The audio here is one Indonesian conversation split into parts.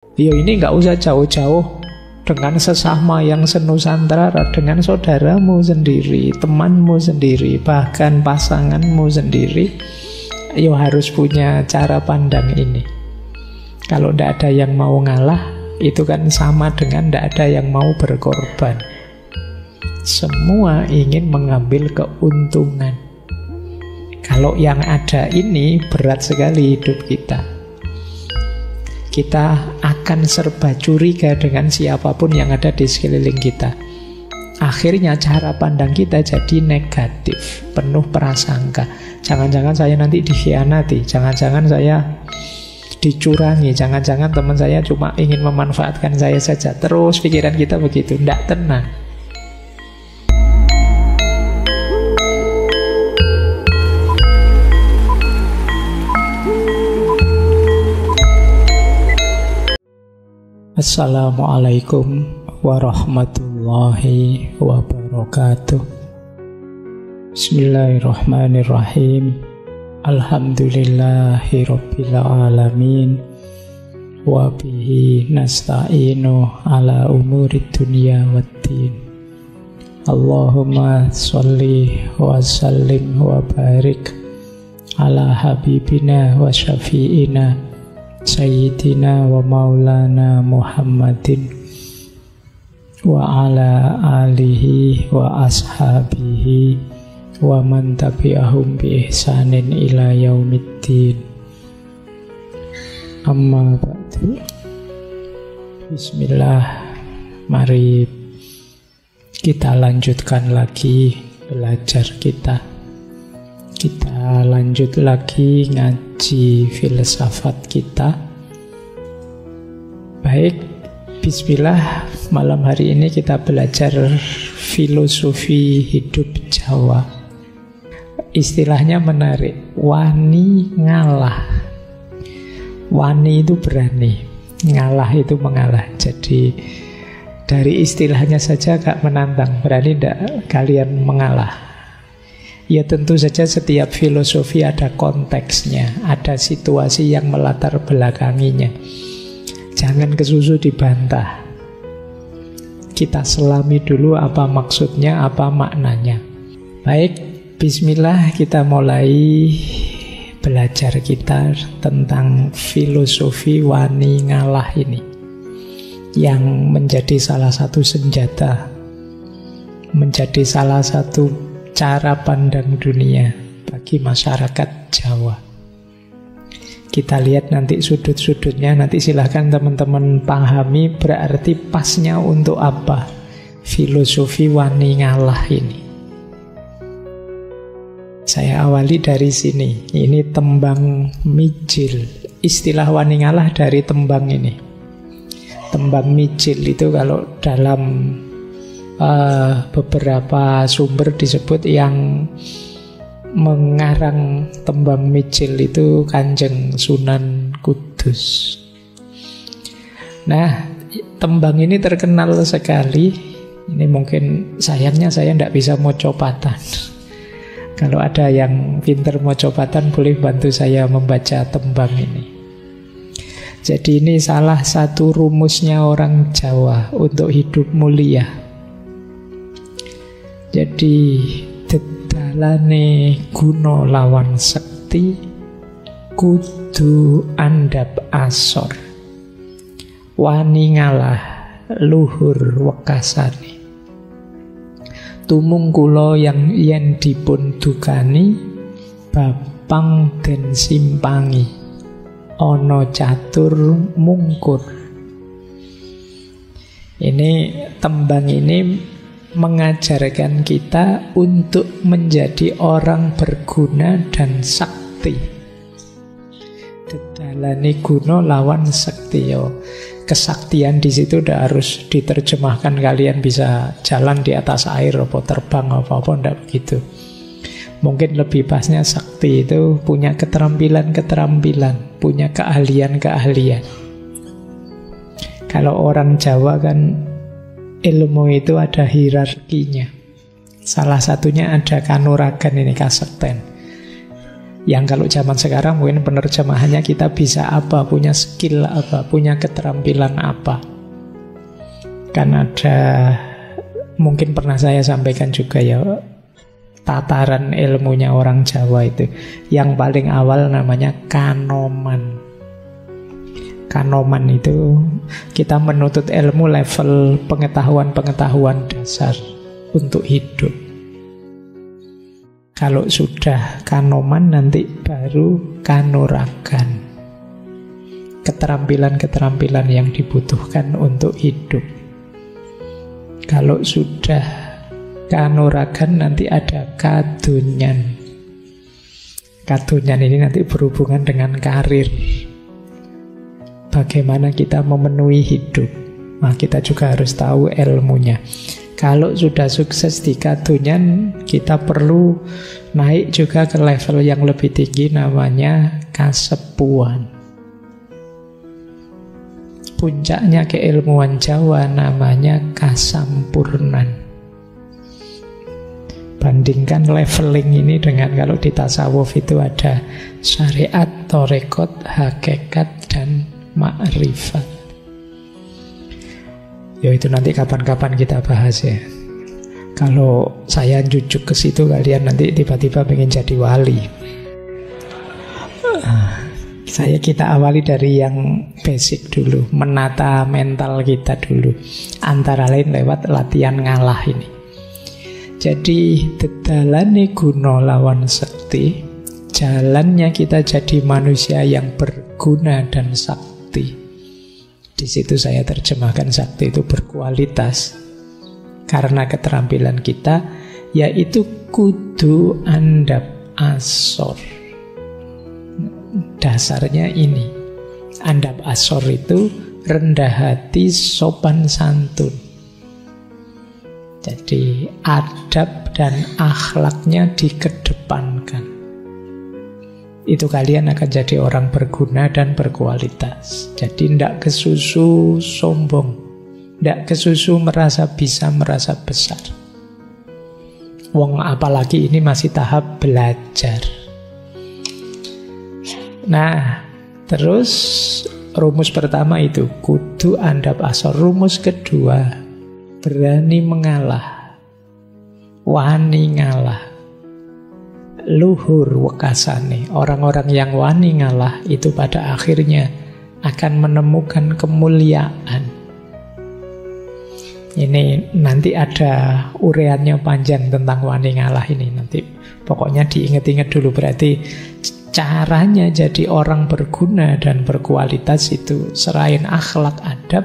Ya ini nggak usah jauh-jauh dengan sesama yang senusantara, dengan saudaramu sendiri, temanmu sendiri, bahkan pasanganmu sendiri. Ya harus punya cara pandang ini. Kalau tidak ada yang mau ngalah, itu kan sama dengan tidak ada yang mau berkorban. Semua ingin mengambil keuntungan. Kalau yang ada ini, berat sekali hidup kita. Kita akan serba curiga dengan siapapun yang ada di sekeliling kita. Akhirnya cara pandang kita jadi negatif, penuh prasangka. Jangan-jangan saya nanti dikhianati, jangan-jangan saya dicurangi, jangan-jangan teman saya cuma ingin memanfaatkan saya saja. Terus pikiran kita begitu, tidak tenang. Assalamualaikum warahmatullahi wabarakatuh. Bismillahirrahmanirrahim. Alhamdulillahi rabbil alamin. Wa bihi nasta'inu ala umurid dunya waddin. Allahumma sholli wa sallim wa barik ala habibina wa syafi'ina Sayyidina wa maulana Muhammadin wa ala alihi wa ashabihi wa man tabi'ahum bi ihsanin ila yaumiddin. Amma ba'du. Bismillah. Mari kita lanjutkan lagi belajar kita. Kita lanjut lagi ngaji filsafat kita. Baik, bismillah. Malam hari ini kita belajar filosofi hidup Jawa. Istilahnya menarik, wani ngalah. Wani itu berani, ngalah itu mengalah. Jadi dari istilahnya saja agak menantang. Berani tidak kalian mengalah? Ya tentu saja setiap filosofi ada konteksnya, ada situasi yang melatar belakanginya. Jangan kesusu dibantah. Kita selami dulu apa maksudnya, apa maknanya. Baik, bismillah, kita mulai belajar kita tentang filosofi wani ngalah ini, yang menjadi salah satu senjata, menjadi salah satu cara pandang dunia bagi masyarakat Jawa. Kita lihat nanti sudut-sudutnya, nanti silahkan teman-teman pahami berarti pasnya untuk apa filosofi wani ngalah ini. Saya awali dari sini. Ini tembang mijil. Istilah wani ngalah dari tembang ini. Tembang mijil itu kalau dalam beberapa sumber disebut yang mengarang tembang mijil itu Kanjeng Sunan Kudus. Nah, tembang ini terkenal sekali. Ini mungkin sayangnya saya tidak bisa mocopatan. Kalau ada yang pinter mocopatan boleh bantu saya membaca tembang ini. Jadi ini salah satu rumusnya orang Jawa untuk hidup mulia. Jadi dedalane guna lawan sekti kudu andhap asor, wani ngalah luhur wekasane. Tumung kula yang yen dipun dukani bapang den simpangi, ana catur mungkur. Ini tembang ini mengajarkan kita untuk menjadi orang berguna dan sakti. Dedalane guna lawan sekti. Kesaktian di situ udah harus diterjemahkan kalian bisa jalan di atas air atau terbang apa-apa, enggak begitu. Mungkin lebih pasnya sakti itu punya keterampilan-keterampilan, punya keahlian-keahlian. Kalau orang Jawa kan ilmu itu ada hierarkinya. Salah satunya ada kanuragan, ini kasekten. Yang kalau zaman sekarang mungkin penerjemahannya kita bisa apa, punya skill apa, punya keterampilan apa. Kan ada, mungkin pernah saya sampaikan juga ya, tataran ilmunya orang Jawa itu. Yang paling awal namanya kanoman. Kanoman itu kita menuntut ilmu level pengetahuan-pengetahuan dasar untuk hidup. Kalau sudah kanoman nanti baru kanuragan. Keterampilan-keterampilan yang dibutuhkan untuk hidup. Kalau sudah kanuragan nanti ada kadunyan. Kadunyan ini nanti berhubungan dengan karir. Bagaimana kita memenuhi hidup. Nah, kita juga harus tahu ilmunya. Kalau sudah sukses di kadunyan, kita perlu naik juga ke level yang lebih tinggi, namanya kasepuan. Puncaknya keilmuan Jawa namanya kasampurnan. Bandingkan leveling ini dengan kalau di tasawuf itu ada syariat, torekot, hakikat, dan ma'rifat. Ya itu nanti kapan-kapan kita bahas ya. Kalau saya jujuk ke situ, kalian nanti tiba-tiba pengen jadi wali. Kita awali dari yang basic dulu, menata mental kita dulu. Antara lain lewat latihan ngalah ini. Jadi dedalane guna lawan sekti, jalannya kita jadi manusia yang berguna dan sakti. Di situ saya terjemahkan sakti itu berkualitas. Karena keterampilan kita yaitu kudu andap asor. Dasarnya ini. Andap asor itu rendah hati, sopan santun. Jadi adab dan akhlaknya dikedepankan. Itu kalian akan jadi orang berguna dan berkualitas. Jadi tidak kesusu sombong, tidak kesusu merasa bisa, merasa besar. Wong apalagi ini masih tahap belajar. Nah, terus rumus pertama itu kudu andap asor. Rumus kedua, berani mengalah, wani ngalah, luhur wekasane. Orang-orang yang wani ngalah itu pada akhirnya akan menemukan kemuliaan. Ini nanti ada ureannya panjang tentang wani ngalah ini. Nanti pokoknya diingat-ingat dulu. Berarti caranya jadi orang berguna dan berkualitas itu selain akhlak adab,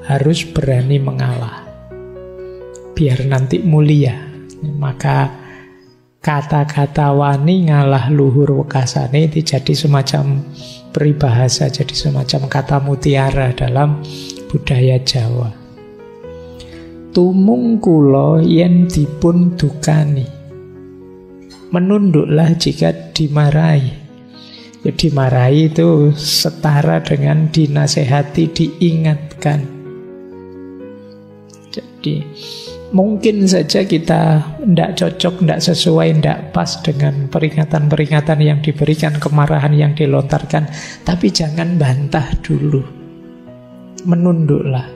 harus berani mengalah biar nanti mulia. Maka kata-kata wani ngalah luhur wekasane itu jadi semacam peribahasa, jadi semacam kata mutiara dalam budaya Jawa. Tumung kula yen dipun dukani, menunduklah jika dimarahi. Ya, dimarahi itu setara dengan dinasehati, diingatkan. Jadi mungkin saja kita tidak cocok, tidak sesuai, tidak pas dengan peringatan-peringatan yang diberikan, kemarahan yang dilontarkan. Tapi jangan bantah dulu, menunduklah.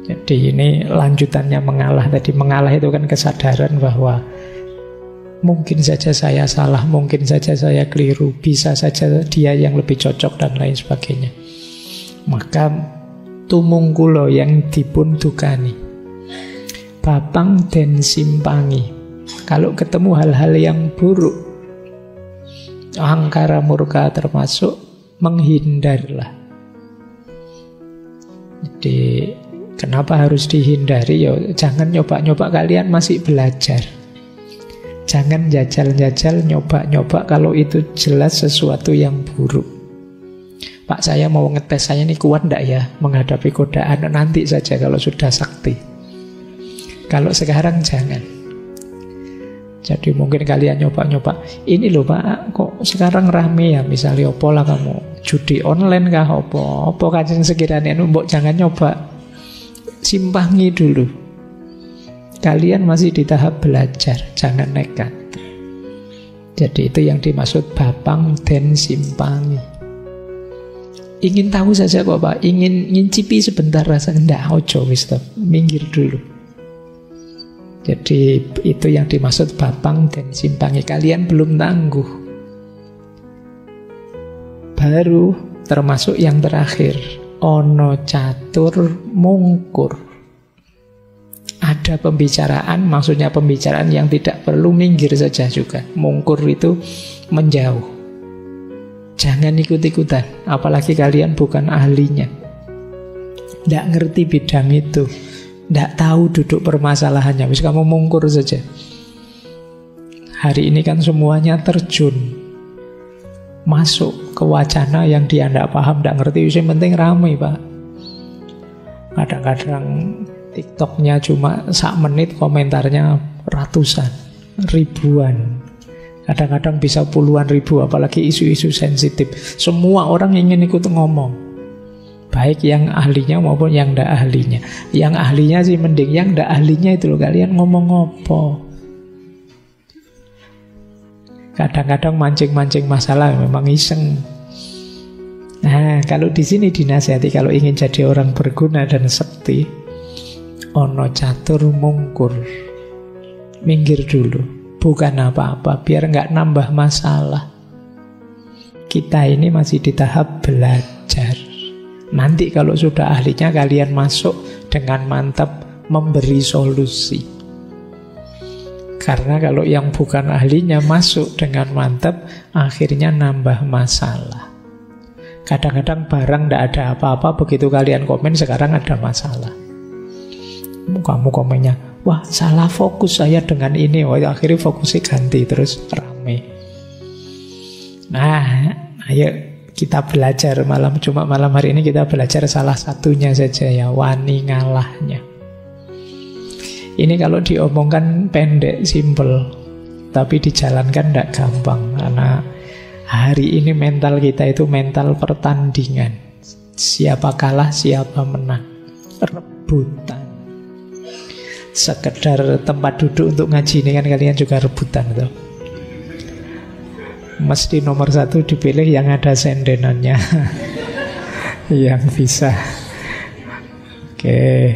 Jadi ini lanjutannya mengalah. Tadi mengalah itu kan kesadaran bahwa mungkin saja saya salah, mungkin saja saya keliru, bisa saja dia yang lebih cocok dan lain sebagainya. Maka tumung kula yang dipun dukani, papang den simpangi. Kalau ketemu hal-hal yang buruk, angkara murka termasuk, menghindarlah. Jadi kenapa harus dihindari? Ya jangan nyoba-nyoba, kalian masih belajar. Jangan jajal-jajal, nyoba-nyoba kalau itu jelas sesuatu yang buruk. Pak, saya mau ngetes, saya ini kuat enggak ya menghadapi godaan? Nanti saja kalau sudah sakti. Kalau sekarang jangan. Jadi mungkin kalian nyoba-nyoba, ini loh Pak, kok sekarang rame ya, misalnya opo lah kamu, judi online kah, opo kajeng sekiranya, mbok jangan nyoba. Simpangi dulu. Kalian masih di tahap belajar, jangan nekat. Jadi itu yang dimaksud bapang den simpangi. Ingin tahu saja kok Pak, ingin ngincipi sebentar rasa, enggak, ojo stop, minggir dulu. Jadi itu yang dimaksud bapang den simpangi. Kalian belum tangguh. Baru termasuk yang terakhir, ono catur mungkur. Ada pembicaraan, maksudnya pembicaraan yang tidak perlu minggir saja juga. Mungkur itu menjauh. Jangan ikut-ikutan, apalagi kalian bukan ahlinya. Tidak ngerti bidang itu, tidak tahu duduk permasalahannya. Bisa kamu mungkur saja. Hari ini kan semuanya terjun, masuk ke wacana yang dia tidak paham, tidak ngerti. Yang penting ramai Pak. Kadang-kadang TikToknya cuma 1 menit, komentarnya ratusan, ribuan. Kadang-kadang bisa puluhan ribu, apalagi isu-isu sensitif. Semua orang ingin ikut ngomong, baik yang ahlinya maupun yang tidak ahlinya. Yang ahlinya sih mending, yang tidak ahlinya itu loh, kalian ngomong apa? Kadang-kadang mancing-mancing masalah, memang iseng. Nah, kalau di sini dinasihati, kalau ingin jadi orang berguna dan sekti, ono catur mungkur, minggir dulu. Bukan apa-apa, biar nggak nambah masalah. Kita ini masih di tahap belajar. Nanti kalau sudah ahlinya, kalian masuk dengan mantap memberi solusi. Karena kalau yang bukan ahlinya masuk dengan mantap, akhirnya nambah masalah. Kadang-kadang barang tidak ada apa-apa, begitu kalian komen sekarang ada masalah. Kamu komennya, wah salah fokus saya dengan ini. Wah, akhirnya fokusnya ganti, terus rame. Nah, ayo kita belajar malam hari ini kita belajar salah satunya saja ya, wani ngalahnya. Ini kalau diomongkan pendek, simple, tapi dijalankan tidak gampang. Karena hari ini mental kita itu mental pertandingan. Siapa kalah, siapa menang. Rebutan. Sekedar tempat duduk untuk ngaji ini kan kalian juga rebutan tuh. Mesti nomor 1 dipilih yang ada sendenannya. Yang bisa. Oke,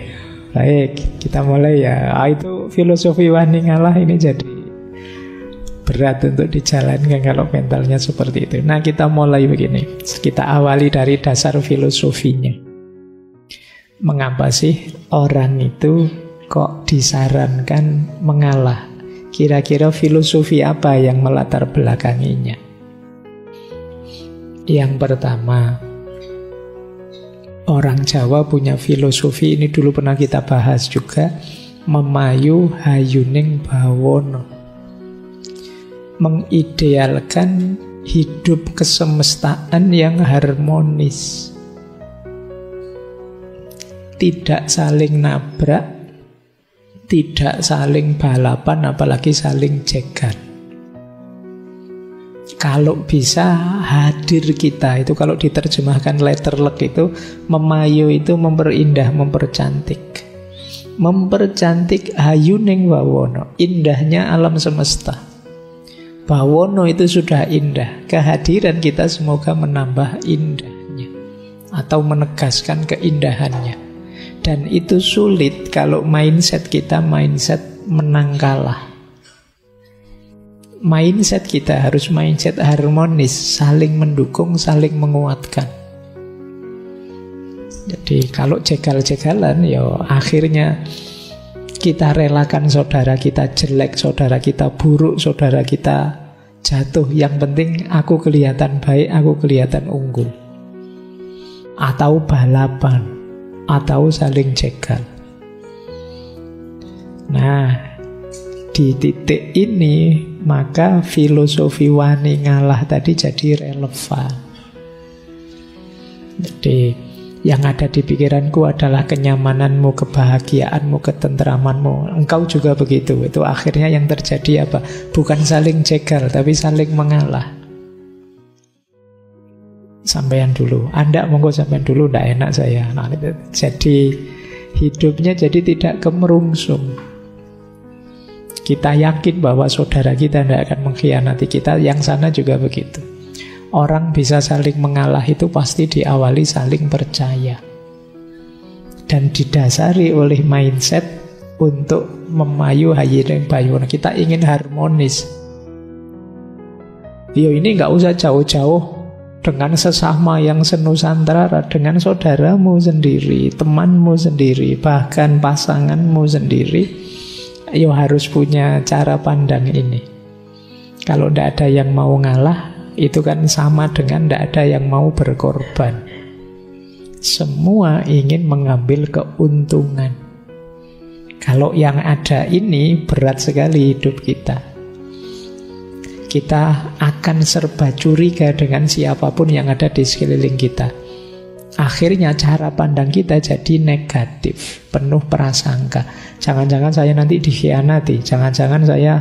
baik, kita mulai ya. Itu filosofi wani ngalah ini jadi berat untuk dijalankan kalau mentalnya seperti itu. Nah, kita mulai begini. Kita awali dari dasar filosofinya. Mengapa sih orang itu kok disarankan mengalah? Kira-kira filosofi apa yang melatar belakanginya? Yang pertama, orang Jawa punya filosofi, ini dulu pernah kita bahas juga, memayu hayuning bawono. Mengidealkan hidup kesemestaan yang harmonis. Tidak saling nabrak, tidak saling balapan, apalagi saling jegal. Kalau bisa hadir kita, itu kalau diterjemahkan letterlek itu, memayu itu memperindah, mempercantik. Mempercantik hayuning bawono, indahnya alam semesta. Bawono itu sudah indah, kehadiran kita semoga menambah indahnya atau menegaskan keindahannya. Dan itu sulit kalau mindset kita mindset menang kalah. Mindset kita harus mindset harmonis, saling mendukung, saling menguatkan. Jadi kalau jegal-jegalan, ya akhirnya kita relakan saudara kita jelek, saudara kita buruk, saudara kita jatuh. Yang penting aku kelihatan baik, aku kelihatan unggul. Atau balapan, atau saling jegal. Nah, di titik ini maka filosofi wani ngalah tadi jadi relevan. Jadi yang ada di pikiranku adalah kenyamananmu, kebahagiaanmu, ketentramanmu. Engkau juga begitu. Itu akhirnya yang terjadi apa? Bukan saling jegal, tapi saling mengalah. Sampean dulu, Anda monggo sampean dulu, tidak enak saya. Nah, jadi hidupnya jadi tidak kemerungsung. Kita yakin bahwa saudara kita tidak akan mengkhianati kita, yang sana juga begitu. Orang bisa saling mengalah itu pasti diawali saling percaya. Dan didasari oleh mindset untuk memayu hayineng bayono. Kita ingin harmonis. Yo ini nggak usah jauh-jauh dengan sesama yang senusantara, dengan saudaramu sendiri, temanmu sendiri, bahkan pasanganmu sendiri. Yo harus punya cara pandang ini. Kalau tidak ada yang mau ngalah, itu kan sama dengan tidak ada yang mau berkorban. Semua ingin mengambil keuntungan. Kalau yang ada ini, berat sekali hidup kita. Kita akan serba curiga dengan siapapun yang ada di sekeliling kita. Akhirnya cara pandang kita jadi negatif, penuh prasangka. Jangan-jangan saya nanti dikhianati, jangan-jangan saya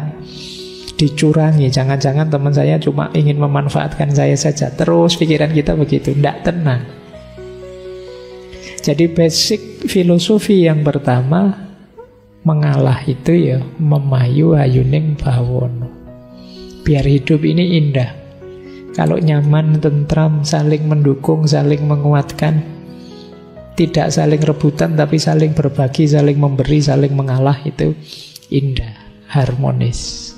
dicurangi, jangan-jangan teman saya cuma ingin memanfaatkan saya saja. Terus pikiran kita begitu, tidak tenang. Jadi basic filosofi yang pertama, mengalah itu ya memayu hayuning bawono. Biar hidup ini indah. Kalau nyaman, tentram, saling mendukung, saling menguatkan, tidak saling rebutan tapi saling berbagi, saling memberi, saling mengalah, itu indah, harmonis.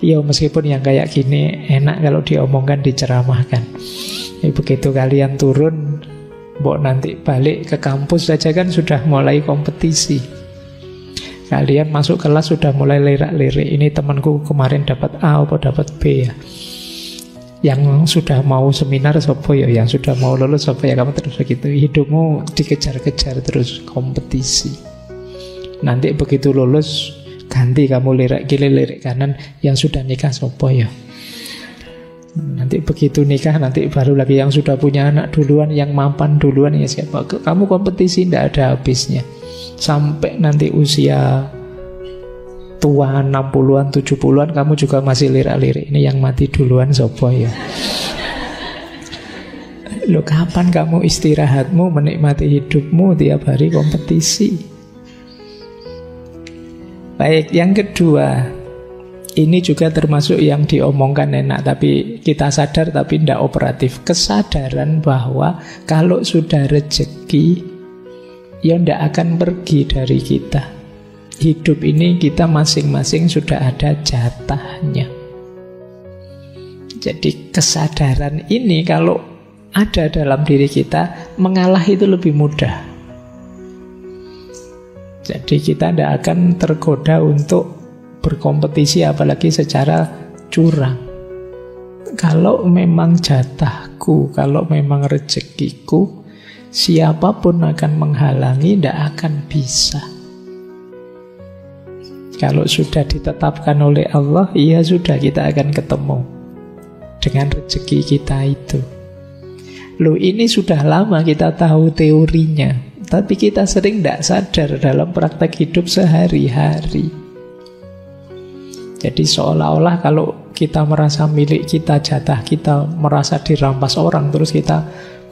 Ya meskipun yang kayak gini enak kalau diomongkan, diceramahkan. Begitu kalian turun, mbok nanti balik ke kampus saja kan sudah mulai kompetisi. Kalian masuk kelas sudah mulai lirak-lirik, ini temanku kemarin dapat A atau dapat B ya. Yang sudah mau seminar sopo ya, yang sudah mau lulus sopo ya, kamu terus begitu. Hidupmu dikejar-kejar terus, kompetisi. Nanti begitu lulus ganti, kamu lirik kiri lirik kanan, yang sudah nikah sopo ya. Nanti begitu nikah, nanti baru lagi yang sudah punya anak duluan, yang mapan duluan ya siapa. Kamu kompetisi tidak ada habisnya. Sampai nanti usia tua 60-an, 70-an, kamu juga masih lirik-lirik. Ini yang mati duluan sopo ya. Loh, kapan kamu istirahatmu, menikmati hidupmu, tiap hari kompetisi? Baik, yang kedua, ini juga termasuk yang diomongkan enak, tapi kita sadar tapi tidak operatif. Kesadaran bahwa kalau sudah rezeki, ya tidak akan pergi dari kita. Hidup ini kita masing-masing sudah ada jatahnya. Jadi kesadaran ini kalau ada dalam diri kita, mengalah itu lebih mudah. Jadi kita tidak akan tergoda untuk berkompetisi, apalagi secara curang. Kalau memang jatahku, kalau memang rezekiku, siapapun akan menghalangi, tidak akan bisa. Kalau sudah ditetapkan oleh Allah, ya sudah, kita akan ketemu dengan rezeki kita itu. Loh, ini sudah lama kita tahu teorinya, tapi kita sering tidak sadar dalam praktek hidup sehari-hari. Jadi seolah-olah kalau kita merasa milik kita, jatah kita, merasa dirampas orang, terus kita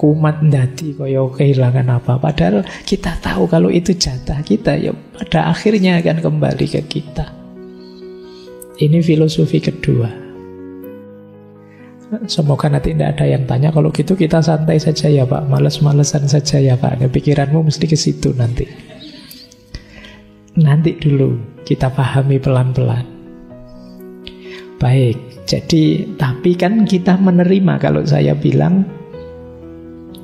kumat ndati kaya kehilangan apa. Padahal kita tahu kalau itu jatah kita, ya pada akhirnya akan kembali ke kita. Ini filosofi kedua. Semoga nanti tidak ada yang tanya, kalau gitu kita santai saja ya Pak, males-malesan saja ya Pak. Nah, pikiranmu mesti ke situ nanti. Nanti dulu kita pahami pelan-pelan. Baik, jadi tapi kan kita menerima kalau saya bilang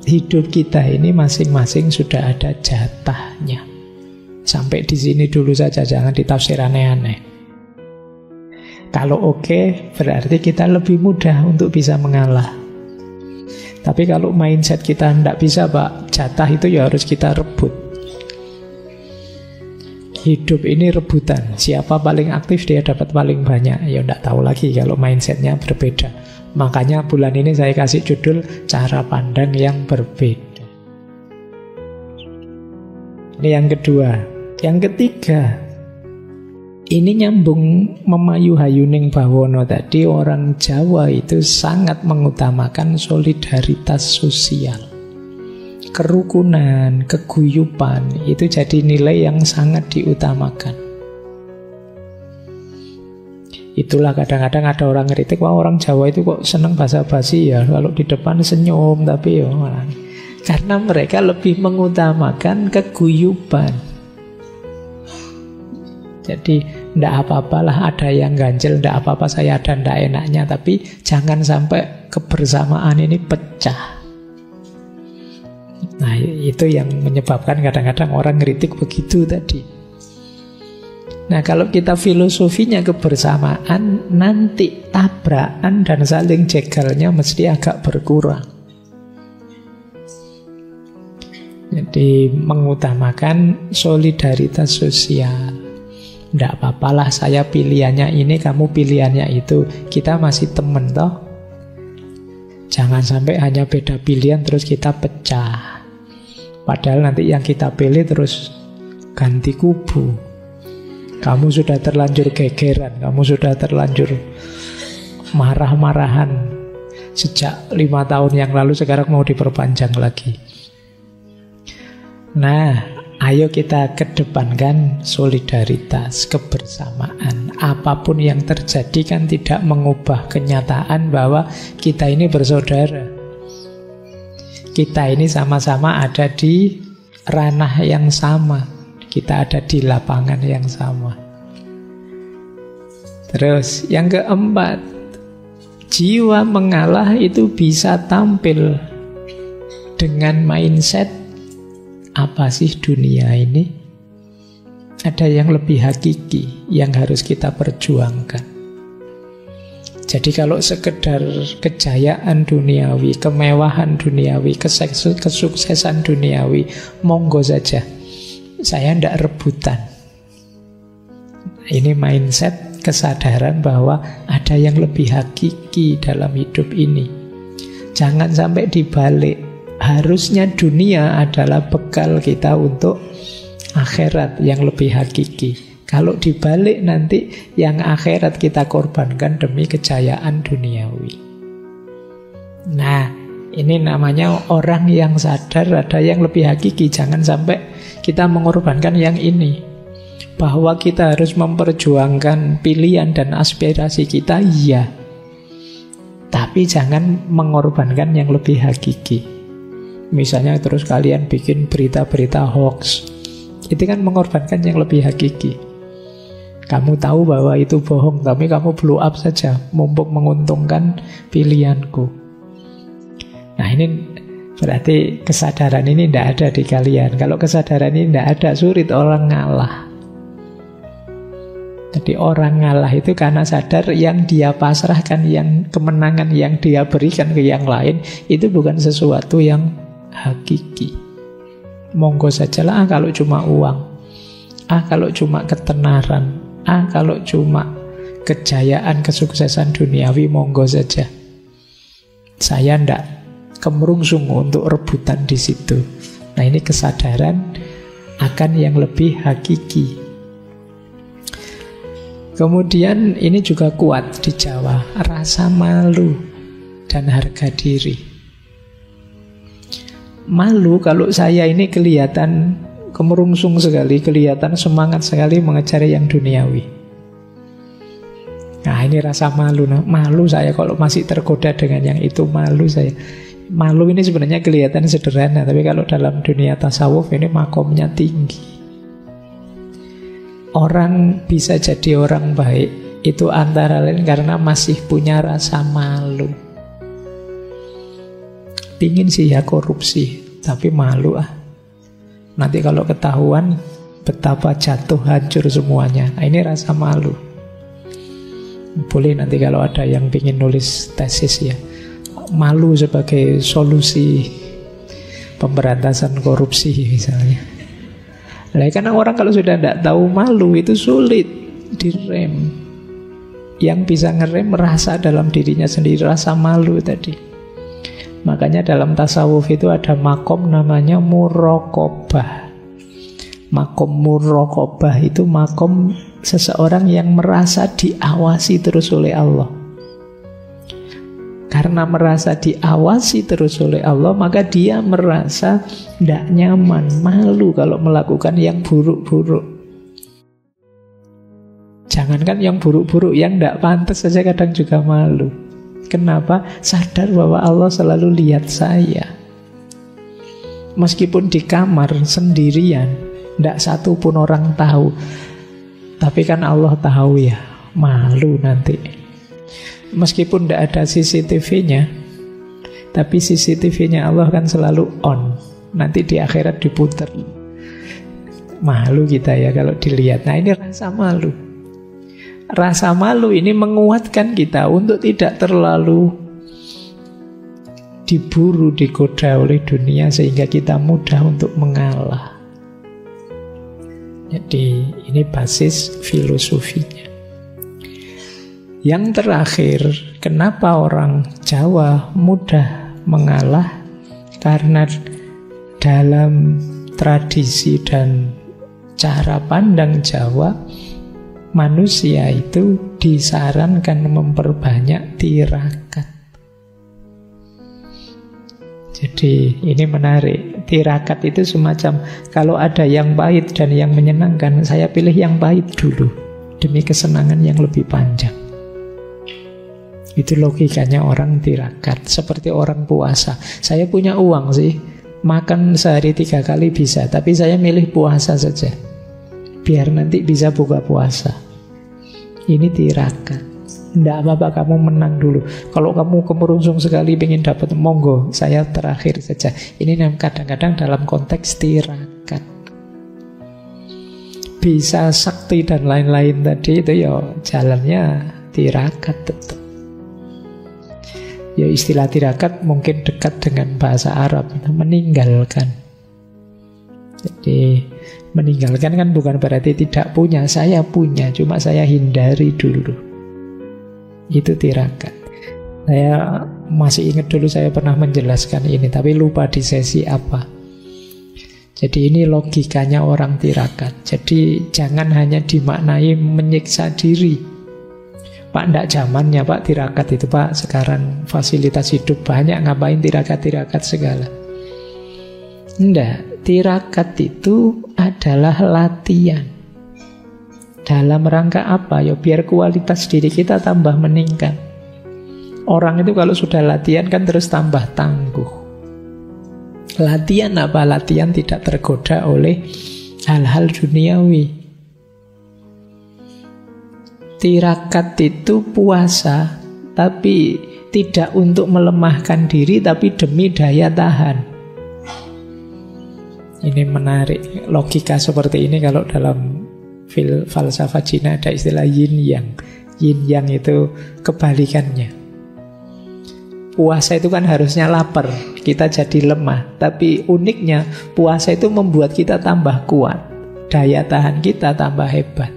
hidup kita ini masing-masing sudah ada jatahnya. Sampai di sini dulu saja, jangan ditafsir aneh-aneh. Kalau oke, berarti kita lebih mudah untuk bisa mengalah. Tapi kalau mindset kita tidak bisa Pak, jatah itu ya harus kita rebut. Hidup ini rebutan, siapa paling aktif dia dapat paling banyak. Ya tidak tahu lagi kalau mindsetnya berbeda. Makanya bulan ini saya kasih judul cara pandang yang berbeda. Ini yang kedua. Yang ketiga, ini nyambung memayu hayuning bawono tadi. Orang Jawa itu sangat mengutamakan solidaritas sosial, kerukunan, keguyupan. Itu jadi nilai yang sangat diutamakan. Itulah kadang-kadang ada orang ngeritik, wah orang Jawa itu kok seneng basa-basi ya, kalau di depan senyum, tapi ya karena mereka lebih mengutamakan keguyuban. Jadi ndak apa-apalah ada yang ganjel, ndak apa-apa saya ada ndak enaknya, tapi jangan sampai kebersamaan ini pecah. Nah, itu yang menyebabkan kadang-kadang orang ngeritik begitu tadi. Nah, kalau kita filosofinya kebersamaan, nanti tabrakan dan saling jegalnya mesti agak berkurang. Jadi mengutamakan solidaritas sosial. Nggak apa-apalah saya pilihannya ini, kamu pilihannya itu. Kita masih temen toh. Jangan sampai hanya beda pilihan terus kita pecah. Padahal nanti yang kita pilih terus ganti kubu. Kamu sudah terlanjur gegeran, kamu sudah terlanjur marah-marahan sejak 5 tahun yang lalu, sekarang mau diperpanjang lagi. Nah, ayo kita kedepankan solidaritas, kebersamaan. Apapun yang terjadi kan tidak mengubah kenyataan bahwa kita ini bersaudara. Kita ini sama-sama ada di ranah yang sama. Kita ada di lapangan yang sama. Terus yang keempat, jiwa mengalah itu bisa tampil dengan mindset, apa sih dunia ini? Ada yang lebih hakiki yang harus kita perjuangkan. Jadi kalau sekedar kejayaan duniawi, kemewahan duniawi, kesuksesan duniawi, monggo saja. Saya tidak rebutan. Ini mindset, kesadaran bahwa ada yang lebih hakiki dalam hidup ini. Jangan sampai dibalik. Harusnya dunia adalah bekal kita untuk akhirat yang lebih hakiki. Kalau dibalik nanti yang akhirat kita korbankan demi kejayaan duniawi. Nah, ini namanya orang yang sadar ada yang lebih hakiki. Jangan sampai kita mengorbankan yang ini. Bahwa kita harus memperjuangkan pilihan dan aspirasi kita, iya. Tapi jangan mengorbankan yang lebih hakiki. Misalnya terus kalian bikin berita-berita hoax, itu kan mengorbankan yang lebih hakiki. Kamu tahu bahwa itu bohong, tapi kamu blow up saja, mumpung menguntungkan pilihanku. Nah, ini berarti kesadaran ini tidak ada di kalian. Kalau kesadaran ini tidak ada, sulit orang ngalah. Jadi orang ngalah itu karena sadar yang dia pasrahkan, yang kemenangan yang dia berikan ke yang lain, itu bukan sesuatu yang hakiki. Monggo sajalah, kalau cuma uang, kalau cuma ketenaran, kalau cuma kejayaan, kesuksesan duniawi, monggo saja. Saya ndak kemerungsung untuk rebutan di situ. Nah, ini kesadaran akan yang lebih hakiki. Kemudian ini juga kuat di Jawa, rasa malu dan harga diri. Malu kalau saya ini kelihatan kemerungsung sekali, kelihatan semangat sekali mengejar yang duniawi. Nah, ini rasa malu. Nah, malu saya kalau masih tergoda dengan yang itu, malu saya. Malu ini sebenarnya kelihatan sederhana, tapi kalau dalam dunia tasawuf ini makomnya tinggi. Orang bisa jadi orang baik itu antara lain karena masih punya rasa malu. Pingin sih ya korupsi, tapi malu Nanti kalau ketahuan betapa jatuh hancur semuanya. Nah, ini rasa malu. Boleh nanti kalau ada yang ingin nulis tesis ya, malu sebagai solusi pemberantasan korupsi misalnya. Nah, karena orang kalau sudah tidak tahu malu itu sulit direm. Yang bisa ngerem merasa dalam dirinya sendiri, rasa malu tadi. Makanya dalam tasawuf itu ada makom namanya muraqabah. Makom muraqabah itu makom seseorang yang merasa diawasi terus oleh Allah. Karena merasa diawasi terus oleh Allah, maka dia merasa tidak nyaman, malu kalau melakukan yang buruk-buruk. Jangankan yang buruk-buruk, yang tidak pantas saja kadang juga malu. Kenapa? Sadar bahwa Allah selalu lihat saya. Meskipun di kamar sendirian, tidak satu pun orang tahu, tapi kan Allah tahu ya, malu nanti. Meskipun tidak ada CCTV-nya, tapi CCTV-nya Allah kan selalu on. Nanti di akhirat diputer. Malu kita ya kalau dilihat. Nah, ini rasa malu. Rasa malu ini menguatkan kita untuk tidak terlalu diburu, digoda oleh dunia, sehingga kita mudah untuk mengalah. Jadi ini basis filosofinya. Yang terakhir, kenapa orang Jawa mudah mengalah? Karena dalam tradisi dan cara pandang Jawa, manusia itu disarankan memperbanyak tirakat. Jadi ini menarik. Tirakat itu semacam, kalau ada yang pahit dan yang menyenangkan, saya pilih yang pahit dulu demi kesenangan yang lebih panjang. Itu logikanya orang tirakat. Seperti orang puasa. Saya punya uang sih, makan sehari 3 kali bisa, tapi saya milih puasa saja, biar nanti bisa buka puasa. Ini tirakat. Tidak apa-apa kamu menang dulu. Kalau kamu kemerungsung sekali pengen dapat, monggo, saya terakhir saja. Ini kadang-kadang dalam konteks tirakat. Bisa sakti dan lain-lain tadi itu ya jalannya tirakat tetap. Ya istilah tirakat mungkin dekat dengan bahasa Arab, meninggalkan. Jadi meninggalkan kan bukan berarti tidak punya. Saya punya, cuma saya hindari dulu. Itu tirakat. Saya masih ingat dulu saya pernah menjelaskan ini, tapi lupa di sesi apa. Jadi ini logikanya orang tirakat. Jadi jangan hanya dimaknai menyiksa diri. Pak, ndak zamannya Pak tirakat itu Pak. Sekarang fasilitas hidup banyak, ngapain tirakat-tirakat segala. Ndak, tirakat itu adalah latihan. Dalam rangka apa? Ya biar kualitas diri kita tambah meningkat. Orang itu kalau sudah latihan kan terus tambah tangguh. Latihan apa? Latihan tidak tergoda oleh hal-hal duniawi. Tirakat itu puasa, tapi tidak untuk melemahkan diri, tapi demi daya tahan. Ini menarik. Logika seperti ini kalau dalam falsafah Cina ada istilah yin yang. Yin yang itu kebalikannya. Puasa itu kan harusnya lapar, kita jadi lemah. Tapi uniknya puasa itu membuat kita tambah kuat, daya tahan kita tambah hebat.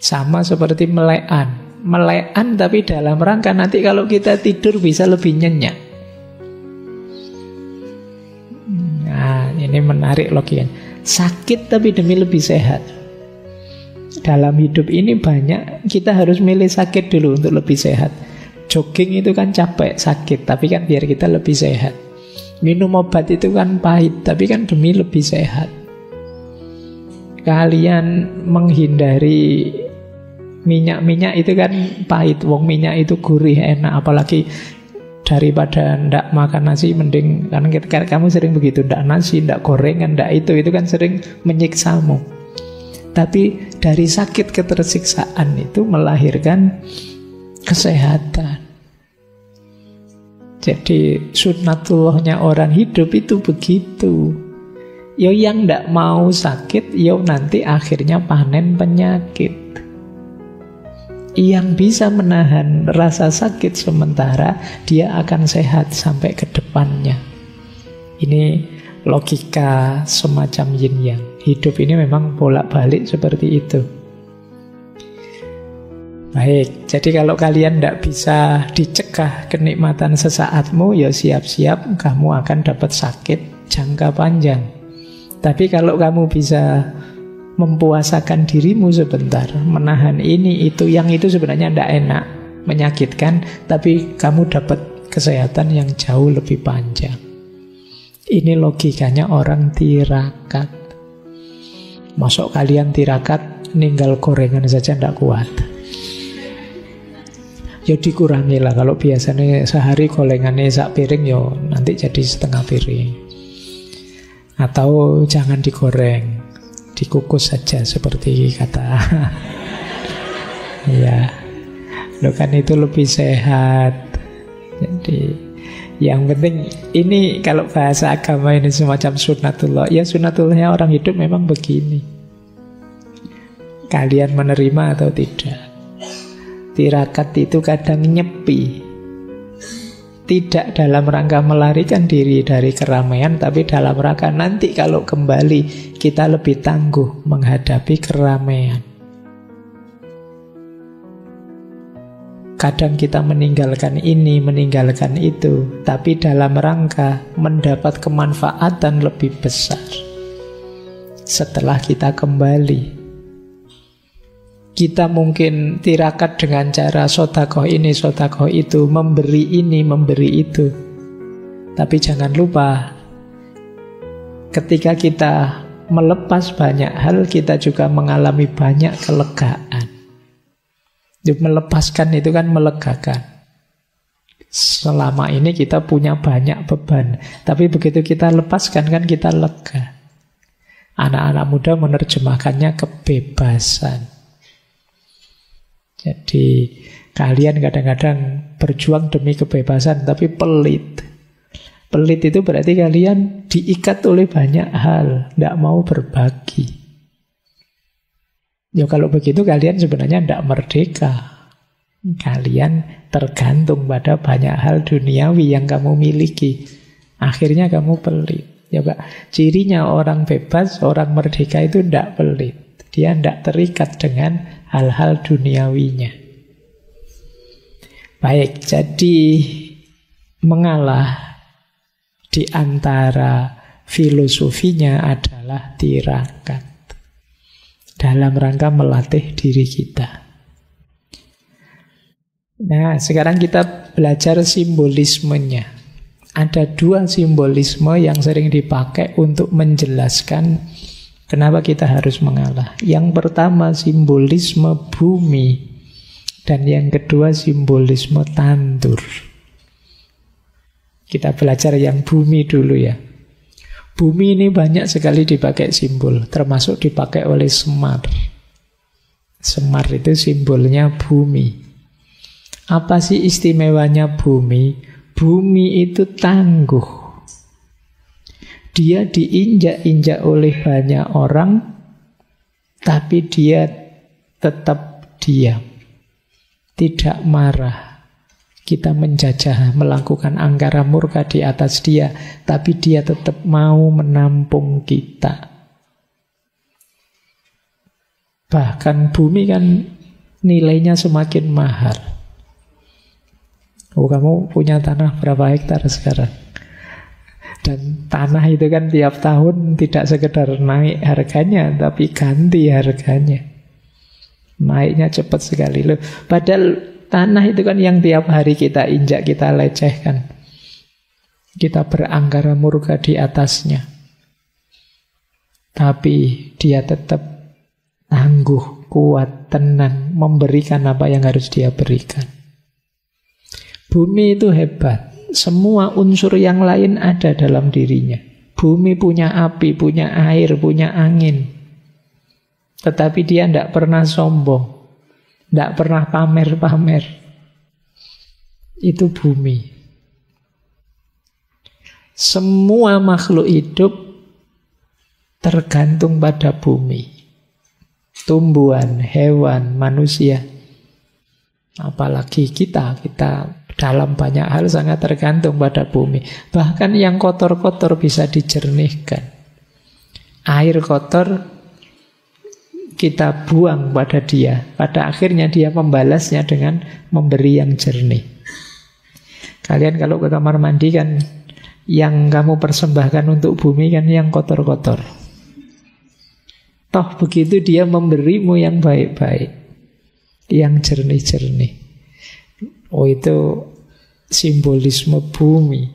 Sama seperti melekan. Melekan tapi dalam rangka nanti kalau kita tidur bisa lebih nyenyak. Nah, ini menarik logikanya. Sakit tapi demi lebih sehat. Dalam hidup ini banyak kita harus milih sakit dulu untuk lebih sehat. Jogging itu kan capek, sakit, tapi kan biar kita lebih sehat. Minum obat itu kan pahit, tapi kan demi lebih sehat. Kalian menghindari minyak-minyak itu kan pahit. Wong minyak itu gurih, enak. Apalagi daripada ndak makan nasi, mending kan kamu sering begitu, ndak nasi, ndak gorengan, ndak itu kan sering menyiksamu. Tapi dari sakit ketersiksaan itu melahirkan kesehatan. Jadi sunnatullahnya orang hidup itu begitu. Yo yang ndak mau sakit, yo nanti akhirnya panen penyakit. Yang bisa menahan rasa sakit sementara, dia akan sehat sampai ke depannya. Ini logika semacam yin yang. Hidup ini memang bolak-balik seperti itu. Baik, jadi kalau kalian tidak bisa dicegah kenikmatan sesaatmu, ya siap-siap kamu akan dapat sakit jangka panjang. Tapi kalau kamu bisa mempuasakan dirimu sebentar, menahan ini, itu, yang itu sebenarnya tidak enak, menyakitkan, tapi kamu dapat kesehatan yang jauh lebih panjang. Ini logikanya orang tirakat. Masuk kalian tirakat, ninggal gorengan saja tidak kuat. Ya dikurangi lah. Kalau biasanya sehari gorengannya sak piring, ya nanti jadi setengah piring. Atau jangan digoreng, dikukus saja seperti kata. Ya, lo kan itu lebih sehat. Jadi yang penting ini kalau bahasa agama ini semacam sunnatullah. Ya sunnatullahnya orang hidup memang begini. Kalian menerima atau tidak? Tirakat itu kadang nyepi, tidak dalam rangka melarikan diri dari keramaian, tapi dalam rangka nanti kalau kembali kita lebih tangguh menghadapi keramaian. Kadang kita meninggalkan ini, meninggalkan itu, tapi dalam rangka mendapat kemanfaatan lebih besar setelah kita kembali. Kita mungkin tirakat dengan cara sedekah ini, sedekah itu, memberi ini, memberi itu. Tapi jangan lupa, ketika kita melepas banyak hal, kita juga mengalami banyak kelegaan. Melepaskan itu kan melegakan. Selama ini kita punya banyak beban, tapi begitu kita lepaskan kan kita lega. Anak-anak muda menerjemahkannya kebebasan. Jadi kalian kadang-kadang berjuang demi kebebasan tapi pelit. Pelit itu berarti kalian diikat oleh banyak hal, tidak mau berbagi. Ya kalau begitu kalian sebenarnya tidak merdeka. Kalian tergantung pada banyak hal duniawi yang kamu miliki. Akhirnya kamu pelit. Ya Pak, cirinya orang bebas, orang merdeka itu tidak pelit. Dia tidak terikat dengan hal-hal duniawinya. Baik, jadi mengalah di antara filosofinya adalah tirakat dalam rangka melatih diri kita. Nah, sekarang kita belajar simbolismenya. Ada dua simbolisme yang sering dipakai untuk menjelaskan kenapa kita harus mengalah. Yang pertama simbolisme bumi, dan yang kedua simbolisme tandur. Kita belajar yang bumi dulu ya. Bumi ini banyak sekali dipakai simbol, termasuk dipakai oleh Semar. Semar itu simbolnya bumi. Apa sih istimewanya bumi? Bumi itu tangguh. Dia diinjak-injak oleh banyak orang, tapi dia tetap diam, tidak marah. Kita menjajah, melakukan angkara murka di atas dia, tapi dia tetap mau menampung kita. Bahkan bumi kan nilainya semakin mahal. Oh, kamu punya tanah berapa hektar sekarang? Dan tanah itu kan tiap tahun tidak sekedar naik harganya, tapi ganti harganya. Naiknya cepat sekali loh. Padahal tanah itu kan yang tiap hari kita injak, kita lecehkan. Kita berangkara murka di atasnya. Tapi dia tetap tangguh, kuat, tenang, memberikan apa yang harus dia berikan. Bumi itu hebat. Semua unsur yang lain ada dalam dirinya. Bumi punya api, punya air, punya angin. Tetapi dia tidak pernah sombong, tidak pernah pamer-pamer. Itu bumi. Semua makhluk hidup tergantung pada bumi. Tumbuhan, hewan, manusia. Apalagi kita dalam banyak hal sangat tergantung pada bumi. Bahkan yang kotor-kotor bisa dijernihkan. Air kotor kita buang pada dia. Pada akhirnya dia membalasnya dengan memberi yang jernih. Kalian kalau ke kamar mandi kan, yang kamu persembahkan untuk bumi kan yang kotor-kotor. Toh begitu dia memberimu yang baik-baik, yang jernih-jernih. Oh, itu simbolisme bumi.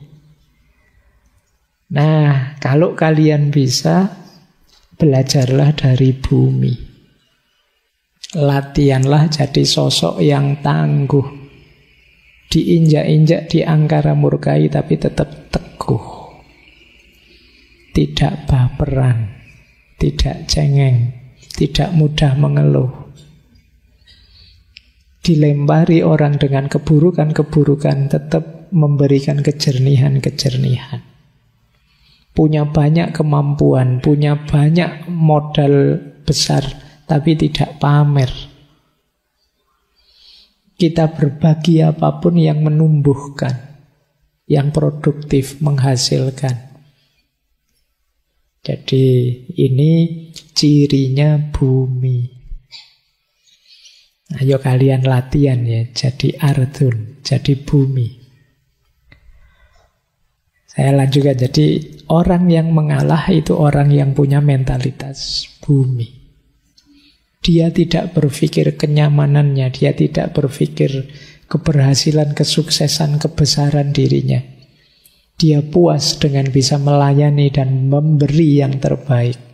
Nah, kalau kalian bisa, belajarlah dari bumi. Latihanlah jadi sosok yang tangguh. Diinjak-injak, diangkara murkai, tapi tetap teguh. Tidak baperan, tidak cengeng, tidak mudah mengeluh. Dilempari orang dengan keburukan-keburukan, tetap memberikan kejernihan-kejernihan. Punya banyak kemampuan, punya banyak modal besar, tapi tidak pamer. Kita berbagi apapun yang menumbuhkan, yang produktif, menghasilkan. Jadi ini cirinya bumi. Ayo kalian latihan ya, jadi ardun, jadi bumi. Saya lanjutkan, jadi orang yang mengalah itu orang yang punya mentalitas bumi. Dia tidak berpikir kenyamanannya, dia tidak berpikir keberhasilan, kesuksesan, kebesaran dirinya. Dia puas dengan bisa melayani dan memberi yang terbaik.